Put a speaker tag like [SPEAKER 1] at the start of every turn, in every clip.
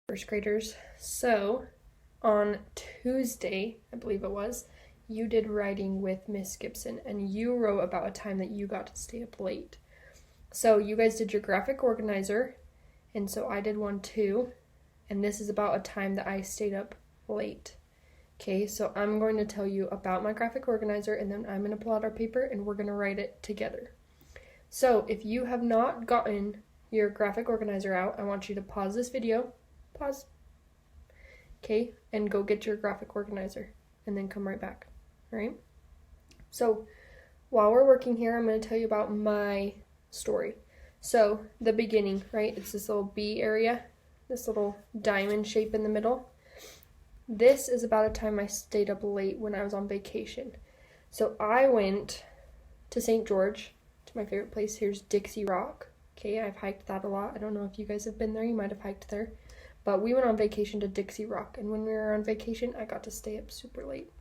[SPEAKER 1] first graders. So on Tuesday, I believe it was, you did writing with Miss Gibson, and you wrote about a time that you got to stay up late. So you guys did your graphic organizer, and so I did one too, and this is about a time that I stayed up late. Okay, so I'm going to tell you about my graphic organizer, and then I'm going to pull out our paper and we're going to write it together. So if you have not gotten your graphic organizer out, I want you to pause this video, pause, okay, and go get your graphic organizer, and then come right back, all right? So while we're working here, I'm going to tell you about my story. So the beginning, right, it's this little B area, this little diamond shape in the middle. This is about a time I stayed up late when I was on vacation. So I went to St. George, to my favorite place. Here's Dixie Rock. Okay, I've hiked that a lot. I don't know if you guys have been there. You might have hiked there. But we went on vacation to Dixie Rock. And when we were on vacation, I got to stay up super late.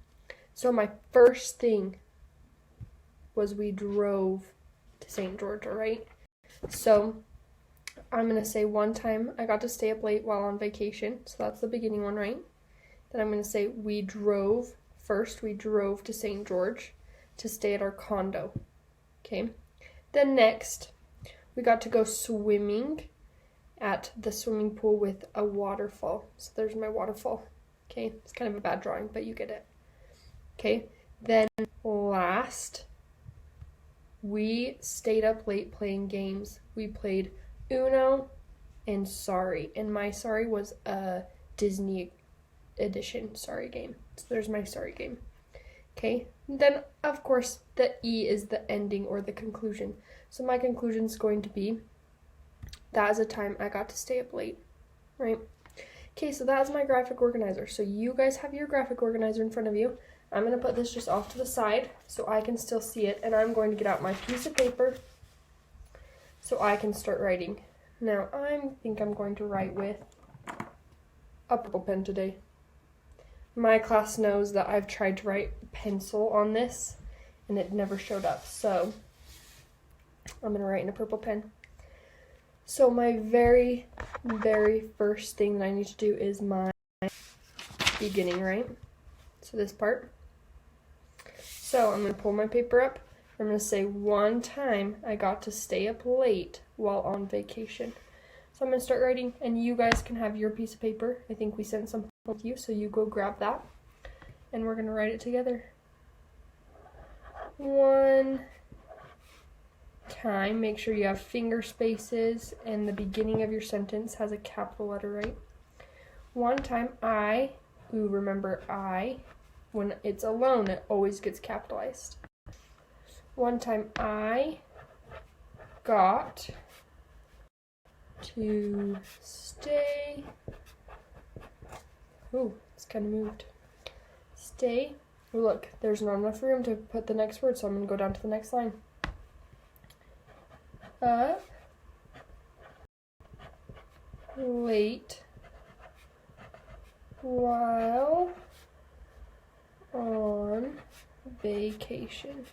[SPEAKER 1] So my first thing was we drove to St. George, all right? So I'm going to say one time I got to stay up late while on vacation. So that's the beginning one, right? Then I'm going to say we drove to St. George to stay at our condo. Okay. Then next, we got to go swimming at the swimming pool with a waterfall. So there's my waterfall. Okay. It's kind of a bad drawing, but you get it. Okay. Then last, we stayed up late playing games. We played Uno and Sorry. And my Sorry was a Disney edition Sorry game. So there's my Sorry game. Okay, then of course the E is the ending or the conclusion. So my conclusion is going to be that is a time I got to stay up late, right? Okay, so that's my graphic organizer. So you guys have your graphic organizer in front of you. I'm going to put this just off to the side so I can still see it, and I'm going to get out my piece of paper so I can start writing. Now I think I'm going to write with a purple pen today. My class knows that I've tried to write pencil on this and it never showed up, so I'm going to write in a purple pen. So my very first thing that I need to do is my beginning, right? So this part. So I'm going to pull my paper up. I'm going to say one time I got to stay up late while on vacation. So I'm going to start writing, and you guys can have your piece of paper. I think we sent some with you, so you go grab that, and we're going to write it together. One time, make sure you have finger spaces, and the beginning of your sentence has a capital letter, right? One time remember I, when it's alone, it always gets capitalized. One time I got to stay. Oh, it's kind of moved. Stay. Oh, look, there's not enough room to put the next word, so I'm going to go down to the next line. Up late while on vacation.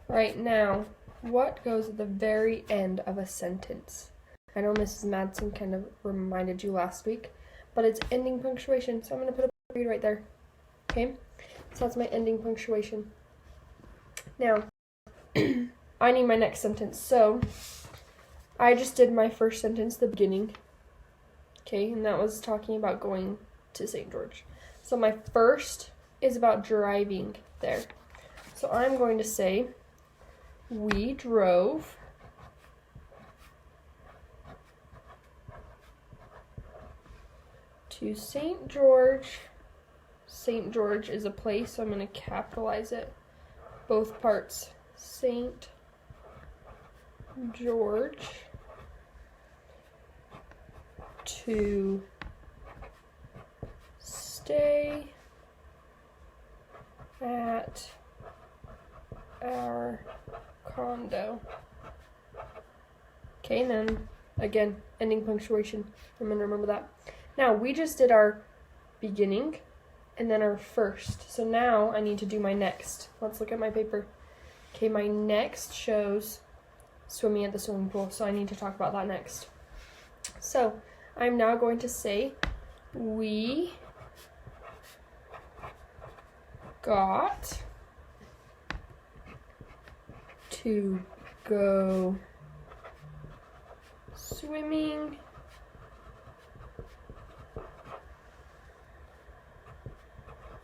[SPEAKER 1] Right now, what goes at the very end of a sentence? I know Mrs. Madsen kind of reminded you last week, but it's ending punctuation, so I'm going to put a period right there. Okay? So that's my ending punctuation. Now, I need my next sentence. So, I just did my first sentence, the beginning. Okay? And that was talking about going to St. George. So my first is about driving there. So I'm going to say, we drove to St. George. St. George is a place, so I'm going to capitalize it. Both parts. St. George to stay at our condo. Okay, and then again, ending punctuation. I'm going to remember that. Now, we just did our beginning and then our first. So now I need to do my next. Let's look at my paper. Okay, my next shows swimming at the swimming pool, so I need to talk about that next. So I'm now going to say we got to go swimming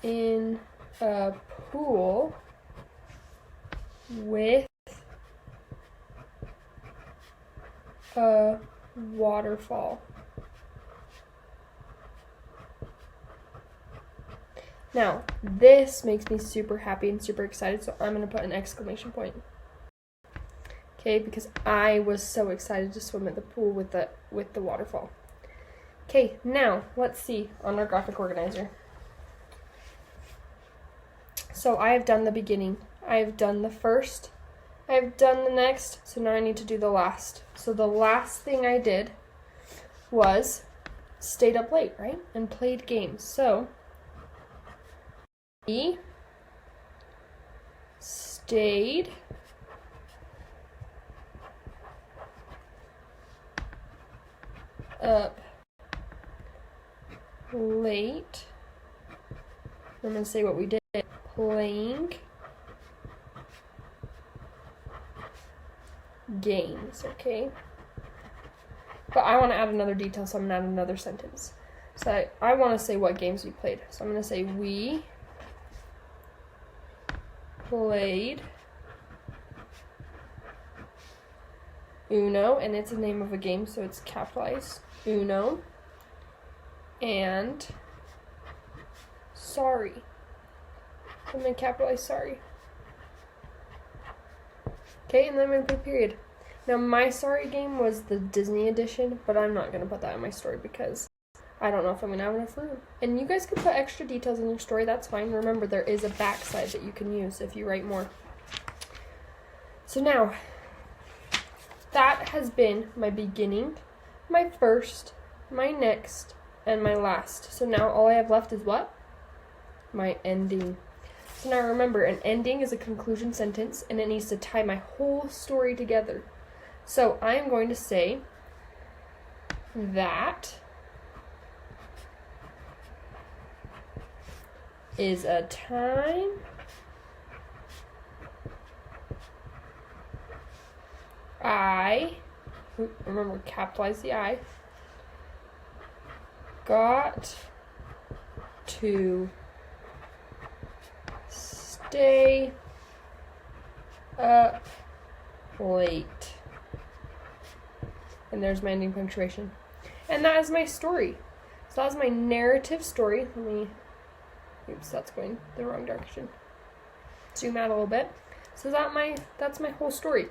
[SPEAKER 1] in a pool with a waterfall. Now, this makes me super happy and super excited, so I'm going to put an exclamation point. Okay, because I was so excited to swim at the pool with the waterfall. Okay, now let's see on our graphic organizer. So I have done the beginning, I have done the first, I have done the next, so now I need to do the last. So the last thing I did was stayed up late, right? And played games. So we stayed up late. I'm going to say what we did. Playing games, okay? But I want to add another detail, so I'm going to add another sentence. So I want to say what games we played. So I'm going to say we played Uno, and it's the name of a game, so it's capitalized. Uno and sorry. I'm going to capitalize sorry. Okay, and then I'm going to put a period. Now, my sorry game was the Disney edition, but I'm not going to put that in my story because I don't know if I'm going to have enough room. And you guys can put extra details in your story, that's fine. Remember, there is a backside that you can use if you write more. So now, that has been my beginning, my first, my next, and my last. So now all I have left is what? My ending. So now remember, an ending is a conclusion sentence, and it needs to tie my whole story together. So I'm going to say that is a time remember, capitalize the I, got to stay up late. And there's my ending punctuation. And that is my story. So that's my narrative story. Oops, that's going the wrong direction. Zoom out a little bit. So that's my whole story.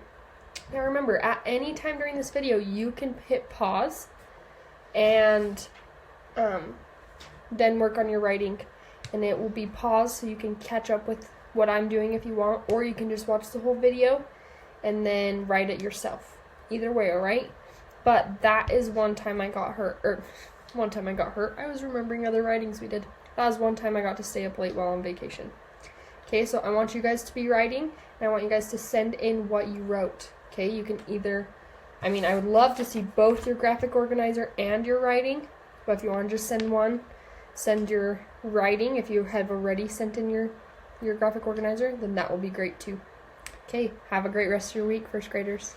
[SPEAKER 1] Now remember, at any time during this video, you can hit pause and then work on your writing. And it will be paused so you can catch up with what I'm doing if you want, or you can just watch the whole video and then write it yourself. Either way, alright? But that is one time I got hurt, I was remembering other writings we did. That was one time I got to stay up late while on vacation. Okay, so I want you guys to be writing, and I want you guys to send in what you wrote. Okay, you can either, I would love to see both your graphic organizer and your writing, but if you want to just send one, send your writing. If you have already sent in your graphic organizer, then that will be great too. Okay, have a great rest of your week, first graders.